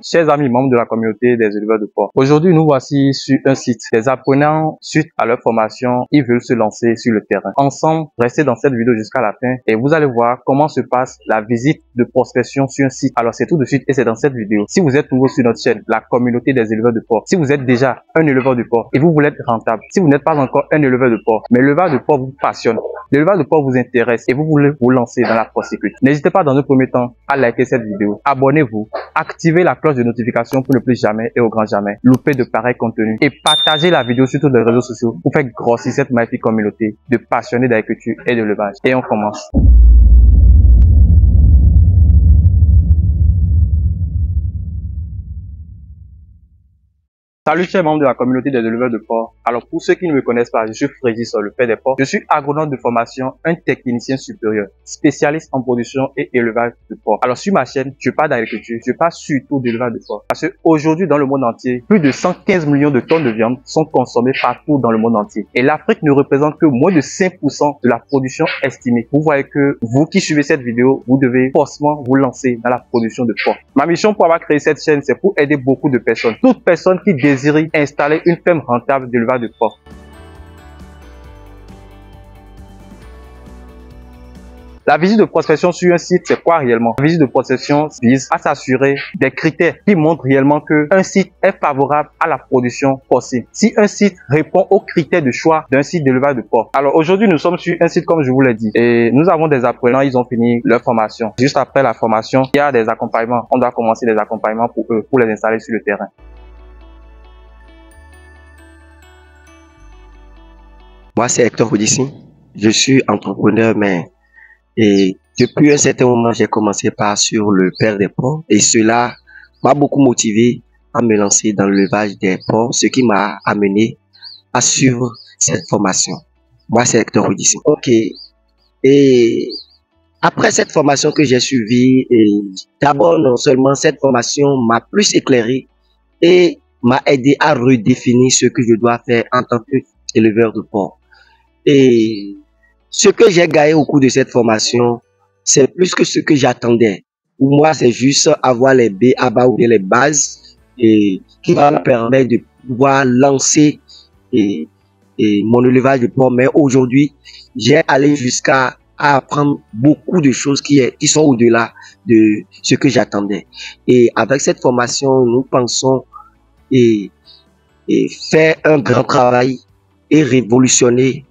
Chers amis membres de la communauté des éleveurs de porc, aujourd'hui nous voici sur un site. Des apprenants, suite à leur formation, ils veulent se lancer sur le terrain. Ensemble, restez dans cette vidéo jusqu'à la fin et vous allez voir comment se passe la visite de prospection sur un site. Alors c'est tout de suite et c'est dans cette vidéo. Si vous êtes nouveau sur notre chaîne, la communauté des éleveurs de porc, si vous êtes déjà un éleveur de porc et vous voulez être rentable, si vous n'êtes pas encore un éleveur de porc, mais l'élevage de porc vous passionne, l'élevage de porc vous intéresse et vous voulez vous lancer dans la porciculture, n'hésitez pas dans un premier temps à liker cette vidéo, abonnez-vous, activez la cloche de notification pour ne plus jamais et au grand jamais louper de pareils contenus et partagez la vidéo sur tous les réseaux sociaux pour faire grossir cette magnifique communauté de passionnés d'agriculture et d'élevage. Et on commence. Salut chers membres de la communauté des éleveurs de porc. Alors pour ceux qui ne me connaissent pas, je suis Frégis, le père des porcs. Je suis agronome de formation, un technicien supérieur, spécialiste en production et élevage de porc. Alors sur ma chaîne, je parle d'agriculture, je parle surtout d'élevage de porc. Parce qu'aujourd'hui dans le monde entier, plus de 115 millions de tonnes de viande sont consommées partout dans le monde entier. Et l'Afrique ne représente que moins de 5% de la production estimée. Vous voyez que vous qui suivez cette vidéo, vous devez forcément vous lancer dans la production de porc. Ma mission pour avoir créé cette chaîne, c'est pour aider beaucoup de personnes. Toute personne qui désire installer une ferme rentable d'élevage de porc. La visite de prospection sur un site, c'est quoi réellement? La visite de prospection vise à s'assurer des critères qui montrent réellement que un site est favorable à la production porcine. Si un site répond aux critères de choix d'un site d'élevage de porc. Alors aujourd'hui, nous sommes sur un site comme je vous l'ai dit et nous avons des apprenants, ils ont fini leur formation. Juste après la formation, il y a des accompagnements. On doit commencer des accompagnements pour eux, pour les installer sur le terrain. Moi, c'est Hector Odissi. Je suis entrepreneur, mais depuis un certain moment, j'ai commencé par sur le père des porcs et cela m'a beaucoup motivé à me lancer dans l'élevage des porcs, ce qui m'a amené à suivre cette formation. Moi, c'est Hector Odissi. Ok. Et après cette formation que j'ai suivie, d'abord, non seulement cette formation m'a plus éclairé et m'a aidé à redéfinir ce que je dois faire en tant qu'éleveur de porcs. Et ce que j'ai gagné au cours de cette formation, c'est plus que ce que j'attendais. Pour moi, c'est juste avoir les B.A.B.A. ou bien les bases et qui va me permettre de pouvoir lancer mon élevage de porc. Mais aujourd'hui, j'ai allé jusqu'à apprendre beaucoup de choses qui sont au-delà de ce que j'attendais. Et avec cette formation, nous pensons faire un grand travail et révolutionner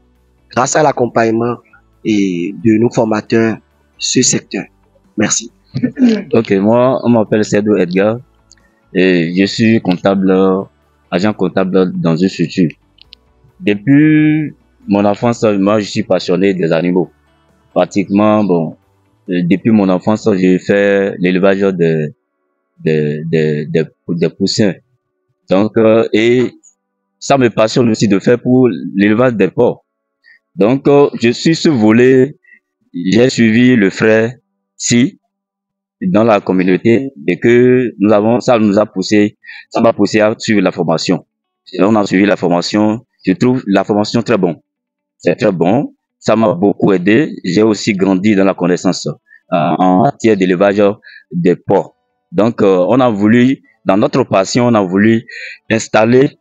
grâce à l'accompagnement de nos formateurs ce secteur. Merci. Ok, moi, on m'appelle Cédou Edgar et je suis comptable, agent comptable dans une structure. Depuis mon enfance, moi, je suis passionné des animaux. Pratiquement, bon, depuis mon enfance, j'ai fait l'élevage des poussins. Donc, et ça me passionne aussi de faire pour l'élevage des porcs. Donc, je suis ce volet, j'ai suivi le frère Si dans la communauté et que ça m'a poussé à suivre la formation. Et on a suivi la formation, je trouve la formation très bon. C'est très bon, ça m'a beaucoup aidé. J'ai aussi grandi dans la connaissance en matière d'élevage des porcs. Donc, on a voulu, dans notre passion, on a voulu installer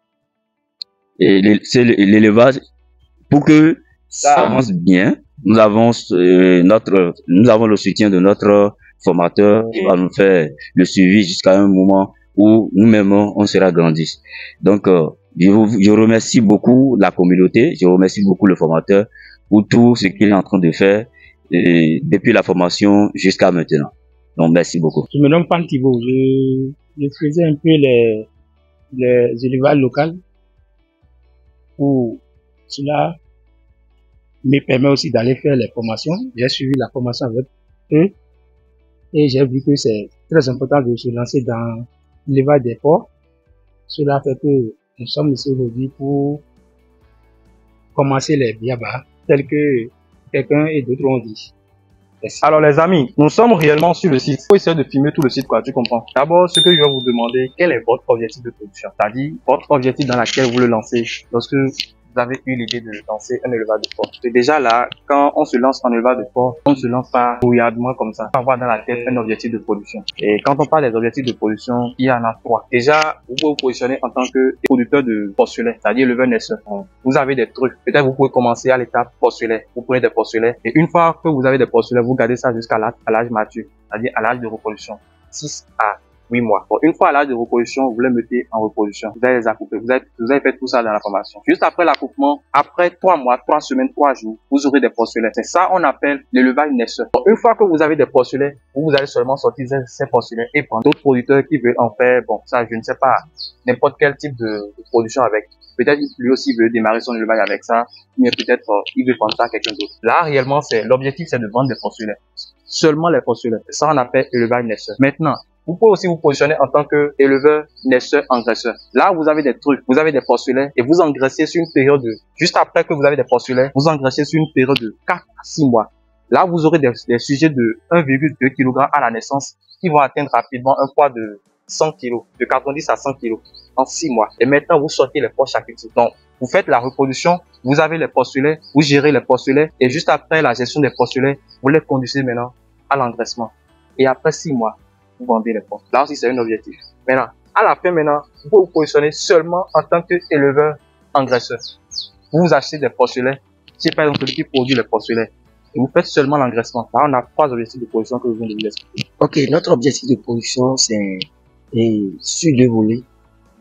l'élevage pour que ça avance bien. Nous avons le soutien de notre formateur qui va nous faire le suivi jusqu'à un moment où nous-mêmes on sera grandis. Donc, je remercie beaucoup la communauté, je remercie beaucoup le formateur pour tout ce qu'il est en train de faire depuis la formation jusqu'à maintenant. Donc, merci beaucoup. Je me nomme Pan Thibault. Je faisais un peu les élevages locaux pour cela me permet aussi d'aller faire les formations. J'ai suivi la formation avec eux et j'ai vu que c'est très important de se lancer dans l'élevage des porcs. Cela fait que nous sommes ici aujourd'hui pour commencer les B.A.B.A. tels que quelqu'un et d'autres ont dit. Merci. Alors les amis, nous sommes réellement sur le site. Il faut essayer de filmer tout le site, quoi, tu comprends. D'abord, ce que je vais vous demander, quel est votre objectif de production? C'est-à-dire, votre objectif dans laquelle vous le lancez. Lorsque vous avez eu l'idée de lancer un élevage de porc. Et déjà là, quand on se lance en élevage de porc, on ne se lance pas brouillardement comme ça. On va avoir dans la tête un objectif de production. Et quand on parle des objectifs de production, il y en a trois. Déjà, vous pouvez vous positionner en tant que producteur de porcelets, c'est-à-dire éleveur naisseur. Vous avez des trucs. Peut-être vous pouvez commencer à l'étape porcelet. Vous prenez des porcelets. Et une fois que vous avez des porcelets, vous gardez ça jusqu'à l'âge mature, c'est-à-dire à l'âge de reproduction. 6 à 8 mois. Bon, une fois à l'âge de reproduction, vous les mettez en reproduction. Vous allez les accouper. Vous avez fait tout ça dans la formation. Juste après l'accouplement, après 3 mois, 3 semaines, 3 jours, vous aurez des porcelets. C'est ça on appelle l'élevage naisseur. Bon, une fois que vous avez des porcelets, vous allez seulement sortir ces porcelets et prendre d'autres producteurs qui veulent en faire, bon, ça, je ne sais pas, n'importe quel type de production avec. Peut-être lui aussi veut démarrer son élevage avec ça, mais peut-être il veut prendre ça à quelqu'un d'autre. Là, réellement, l'objectif, c'est de vendre des porcelets. Seulement les porcelets. Ça, on appelle élevage naisseur. Maintenant, vous pouvez aussi vous positionner en tant que éleveur, naisseur, engraisseur. Là, vous avez des trucs, vous avez des porcelets et vous engraissez sur une période juste après que vous avez des porcelets, vous engraissez sur une période de 4 à 6 mois. Là, vous aurez des sujets de 1,2 kg à la naissance qui vont atteindre rapidement un poids de 100 kg, de 90 à 100 kg en 6 mois. Et maintenant, vous sortez les porcs chaque été. Donc, vous faites la reproduction, vous avez les porcelets, vous gérez les porcelets et juste après la gestion des porcelets, vous les conduisez maintenant à l'engraissement. Et après 6 mois, vous vendez les porcs. Là aussi, c'est un objectif. Maintenant, à la fin, maintenant, vous pouvez vous positionner seulement en tant qu'éleveur engraisseur. Vous achetez des porcelets, c'est par exemple celui qui produit les porcelets. Et vous faites seulement l'engraissement. Là, on a 3 objectifs de production que je viens de vous expliquer. Ok, notre objectif de production, c'est sur 2 volets.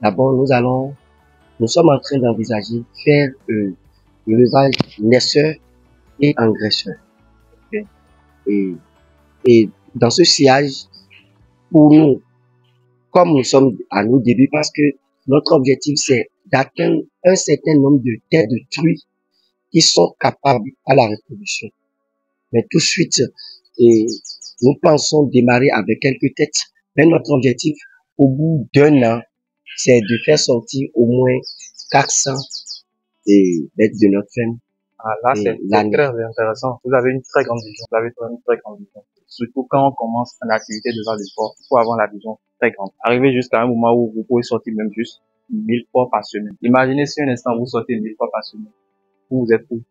D'abord, nous sommes en train d'envisager faire l'élevage naisseur et engraisseur. Okay. Et dans ce sillage, pour nous, comme nous sommes à nos débuts, parce que notre objectif, c'est d'atteindre un certain nombre de têtes de truies qui sont capables à la reproduction. Mais tout de suite, nous pensons démarrer avec quelques têtes. Mais notre objectif, au bout d'1 an, c'est de faire sortir au moins 400 bêtes de notre ferme. Ah, là, c'est très intéressant. Vous avez une très grande vision. Vous avez une très grande vision. Surtout quand on commence une activité de vente de porc, il faut avoir la vision très grande. Arriver jusqu'à un moment où vous pouvez sortir même juste 1000 porcs par semaine. Imaginez si un instant vous sortez 1000 porcs par semaine. Vous êtes fou.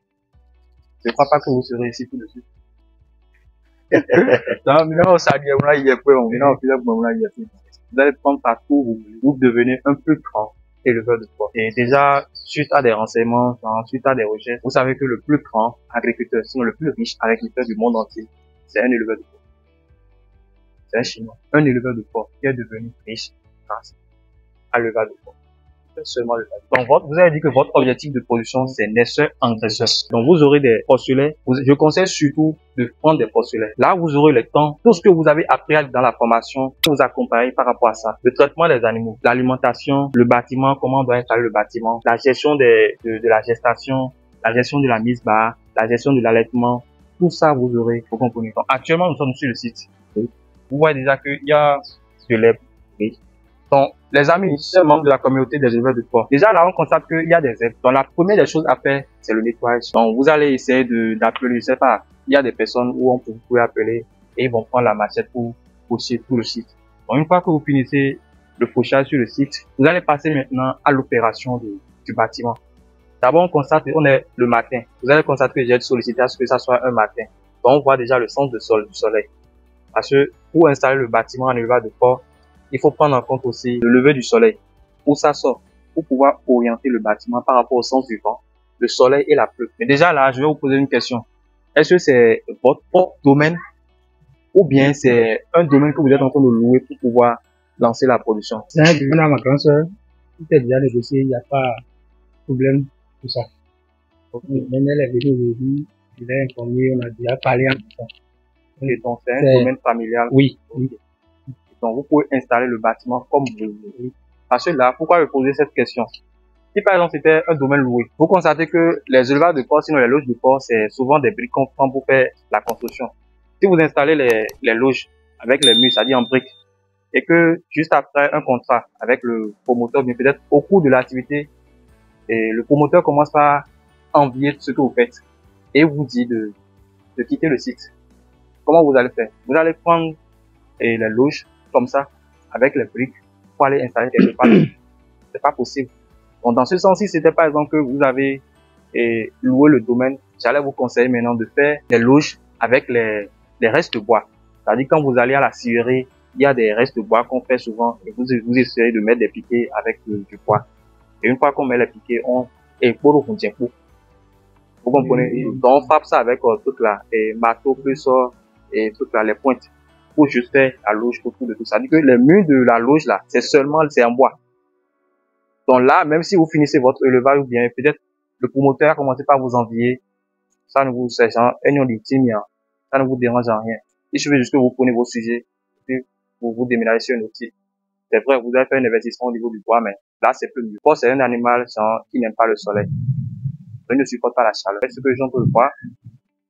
Je ne crois pas que vous serez ici tout de suite. Vous allez prendre partout où vous devenez un plus grand éleveur de porc. Et déjà, suite à des renseignements, suite à des recherches, vous savez que le plus grand agriculteur, sinon le plus riche agriculteur du monde entier, c'est un éleveur de porc. C'est un Chinois. Un éleveur de porc qui est devenu riche grâce à l'élevage de porc. Seulement le cas. Donc, vous avez dit que votre objectif de production, c'est naisseur engraisseur. Donc, vous aurez des porcelets. Je conseille surtout de prendre des porcelets. Là, vous aurez le temps. Tout ce que vous avez appris dans la formation, vous accompagner par rapport à ça. Le traitement des animaux, l'alimentation, le bâtiment, comment on doit installer le bâtiment, la gestion de la gestation, la gestion de la mise bas, la gestion de l'allaitement. Tout ça, vous aurez vos components. Donc, actuellement, nous sommes sur le site. Vous voyez déjà qu'il y a de lait. Donc, les amis, c'est membres de la communauté des éleveurs de porc. Déjà, là, on constate qu'il y a des aides. Donc, la première des choses à faire, c'est le nettoyage. Donc, vous allez essayer d'appeler, je sais pas, il y a des personnes où vous pouvez appeler et ils vont prendre la machette pour faucher tout le site. Donc, une fois que vous finissez le fauchage sur le site, vous allez passer maintenant à l'opération du bâtiment. D'abord, on constate qu'on est le matin. Vous allez constater que j'ai été sollicité à ce que ça soit un matin. Donc, on voit déjà le sens du soleil. Parce que pour installer le bâtiment en élevage de porc, il faut prendre en compte aussi le lever du soleil. Où ça sort, pour pouvoir orienter le bâtiment par rapport au sens du vent, le soleil et la pluie. Mais déjà là, je vais vous poser une question. Est-ce que c'est votre propre domaine ou bien c'est un domaine que vous êtes en train de louer pour pouvoir lancer la production? C'est un domaine à ma grande sœur. Tout est déjà négocié, il n'y a pas de problème pour ça. Maintenant, elle est venue aujourd'hui, je l'ai informé, on a déjà parlé en tout temps. Et donc, c'est un domaine familial. Oui, oui. Donc, vous pouvez installer le bâtiment comme vous le voulez. Parce que là, pourquoi je poser cette question? Si par exemple c'était un domaine loué, vous constatez que les élevages de porc, sinon les loges de porc, c'est souvent des briques qu'on prend pour faire la construction. Si vous installez les loges avec les murs, c'est-à-dire en briques, et que juste après un contrat avec le promoteur, mais peut-être au cours de l'activité, et le promoteur commence par envier ce que vous faites et vous dit de quitter le site. Comment vous allez faire? Vous allez prendre les loges comme ça, avec les briques, pour aller installer quelque part. C'est pas possible. Donc, dans ce sens, si c'était par exemple que vous avez et louer le domaine, j'allais vous conseiller maintenant de faire des loges avec les restes de bois. C'est-à-dire quand vous allez à la scierie, il y a des restes de bois qu'on fait souvent et vous essayez de mettre des piquets avec du bois. Et une fois qu'on met les piquets, vous comprenez? Donc on frappe ça avec tout là, et marteau plus et tout là, les pointes, pour juste faire la loge autour de tout ça. C'est-à-dire que les murs de la loge là, c'est en bois. Donc là, même si vous finissez votre élevage ou bien peut-être le promoteur a commencé par vous envier, ça ne vous, c'est genre, ça ne vous dérange en rien. Il suffit juste que vous prenez vos sujets, puis vous déménagez sur un outil. C'est vrai, vous avez fait un investissement au niveau du bois, mais là, c'est plus mieux. Le porc, c'est un animal, genre, qui n'aime pas le soleil. Donc, il ne supporte pas la chaleur. Ce que j'entends le voir,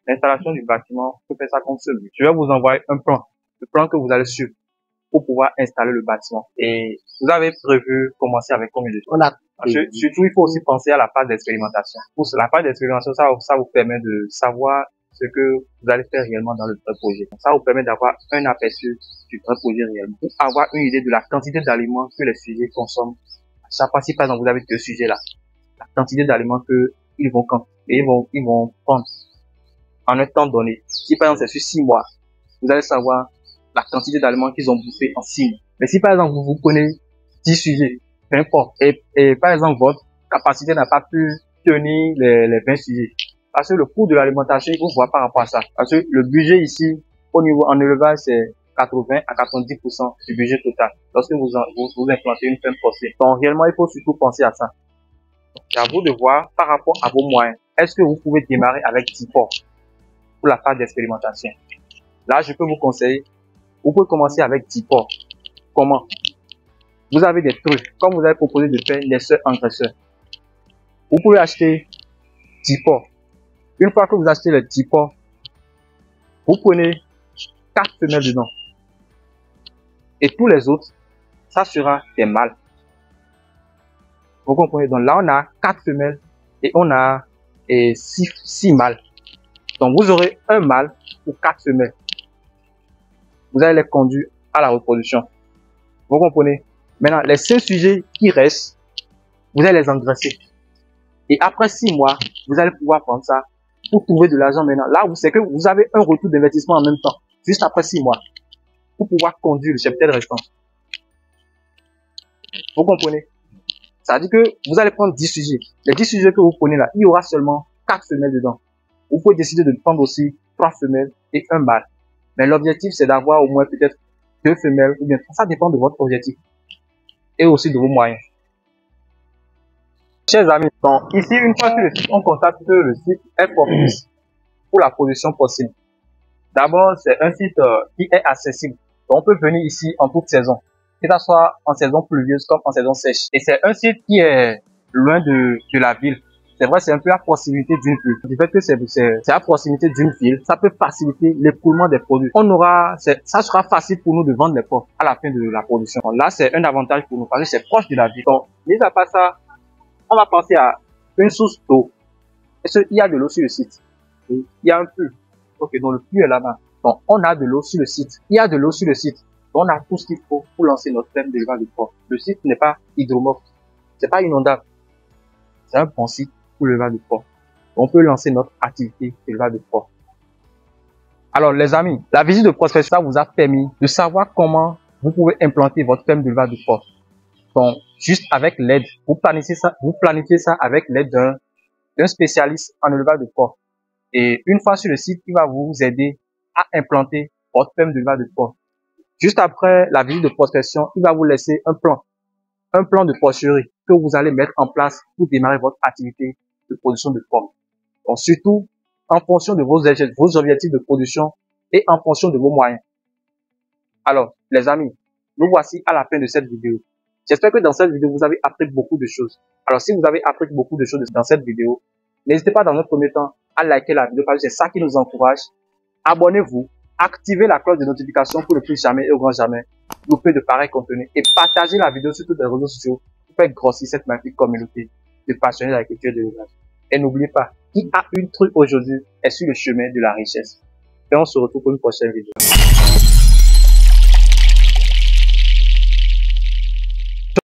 l'installation du bâtiment, peut faire ça comme celui. Je vais vous envoyer un plan. Le plan que vous allez suivre pour pouvoir installer le bâtiment. Et vous avez prévu commencer avec combien de choses? Surtout, il faut aussi penser à la phase d'expérimentation. Pour la phase d'expérimentation, ça vous permet de savoir ce que vous allez faire réellement dans le vrai projet. Ça vous permet d'avoir un aperçu du vrai projet réellement. Pour avoir une idée de la quantité d'aliments que les sujets consomment. À chaque fois, si par exemple vous avez 2 sujets là, la quantité d'aliments que ils vont prendre en un temps donné. Si par exemple c'est sur 6 mois, vous allez savoir la quantité d'aliments qu'ils ont bouffé en 6 mois. Mais si par exemple vous prenez 10 sujets, peu importe, et par exemple votre capacité n'a pas pu tenir les 20 sujets, parce que le coût de l'alimentation, il faut voir par rapport à ça. Parce que le budget ici, au niveau en élevage, c'est 80 à 90% du budget total. Lorsque vous implantez une ferme porcine. Donc réellement, il faut surtout penser à ça. C'est à vous de voir par rapport à vos moyens. Est-ce que vous pouvez démarrer avec 10 porcs pour la phase d'expérimentation? Là, je peux vous conseiller, vous pouvez commencer avec 10 porcs. Comment? Vous avez des trucs, comme vous avez proposé de faire les seuls engraisseurs. Vous pouvez acheter 10 porcs. Une fois que vous achetez les 10 porcs, vous prenez 4 femelles dedans. Et tous les autres, ça sera des mâles. Vous comprenez? Donc là, on a 4 femelles et on a 6 mâles. Donc vous aurez un mâle pour 4 femelles. Vous allez les conduire à la reproduction. Vous comprenez? Maintenant, les 5 sujets qui restent, vous allez les engraisser. Et après 6 mois, vous allez pouvoir prendre ça pour trouver de l'argent maintenant. Là, c'est que vous avez un retour d'investissement en même temps, juste après 6 mois, pour pouvoir conduire le cheptel restant. Vous comprenez? Ça veut dire que vous allez prendre 10 sujets. Les 10 sujets que vous prenez là, il y aura seulement 4 femelles dedans. Vous pouvez décider de prendre aussi 3 femelles et un mâle. Mais l'objectif, c'est d'avoir au moins peut-être 2 femelles ou bien ça dépend de votre objectif et aussi de vos moyens. Chers amis, donc ici, une fois sur le site, on constate que le site est propice pour la production porcine. D'abord, c'est un site qui est accessible. Donc, on peut venir ici en toute saison, que ce soit en saison pluvieuse comme en saison sèche. Et c'est un site qui est loin de la ville. C'est vrai, c'est un peu à proximité d'une ville. Du fait que c'est à proximité d'une ville, ça peut faciliter l'écoulement des produits. Ça sera facile pour nous de vendre les porcs à la fin de la production. Donc là, c'est un avantage pour nous parce que c'est proche de la ville. Donc, mis à part ça, on va penser à une source d'eau. Est-ce qu'il y a de l'eau sur le site? Oui. Il y a un puits. Ok, donc le puits est là-bas. Donc, on a de l'eau sur le site. Il y a de l'eau sur le site. Donc, on a tout ce qu'il faut pour lancer notre ferme d'élevage de porc. Le site n'est pas hydromorphe. C'est pas inondable. C'est un bon site pour l'élevage de porc. On peut lancer notre activité d'élevage de porc. Alors, les amis, la visite de prospection vous a permis de savoir comment vous pouvez implanter votre ferme d'élevage de porc. Donc, juste avec l'aide, vous planifiez ça avec l'aide d'un spécialiste en élevage de porc. Et une fois sur le site, il va vous aider à implanter votre ferme d'élevage de porc. Juste après la visite de prospection, il va vous laisser un plan de porcherie que vous allez mettre en place pour démarrer votre activité de production de porc. Donc, surtout, en fonction de vos objectifs de production et en fonction de vos moyens. Alors, les amis, nous voici à la fin de cette vidéo. J'espère que dans cette vidéo, vous avez appris beaucoup de choses. Alors, si vous avez appris beaucoup de choses dans cette vidéo, n'hésitez pas dans un premier temps à liker la vidéo parce que c'est ça qui nous encourage. Abonnez-vous, activez la cloche de notification pour ne plus jamais et au grand jamais louper de pareils contenus et partagez la vidéo sur tous les réseaux sociaux pour faire grossir cette magnifique communauté de passionnés d'agriculture et de l'élevage. Et n'oubliez pas, qui a une truc aujourd'hui est sur le chemin de la richesse. Et on se retrouve pour une prochaine vidéo.